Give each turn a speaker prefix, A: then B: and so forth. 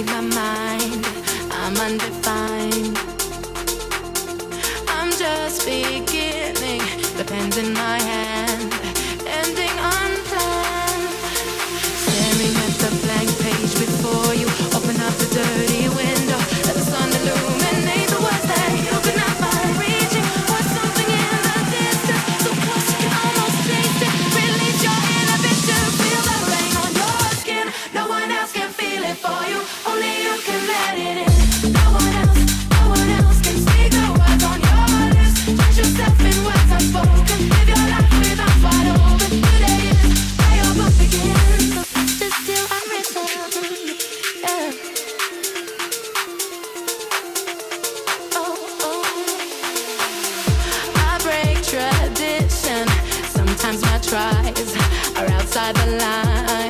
A: read my mind. I'm undefined. I'm just beginning. The pen's in my hand, ending unplanned. Staring at the blank page before you. Open up the dirty window. Let the sun illuminate the words that you could not find. Reaching for something in the distance, so close you can almost taste it. Release your inhibition. Feel the rain on your skin. No one else can feel it for you. Only you can let it in. No one else can speak the words on your lips. Trust yourself in words unspoken. Live your life with arms wide open. Today is where your book begins. So fast is still unwritten. Yeah. Oh, oh. I break tradition. Sometimes my tries are outside the line.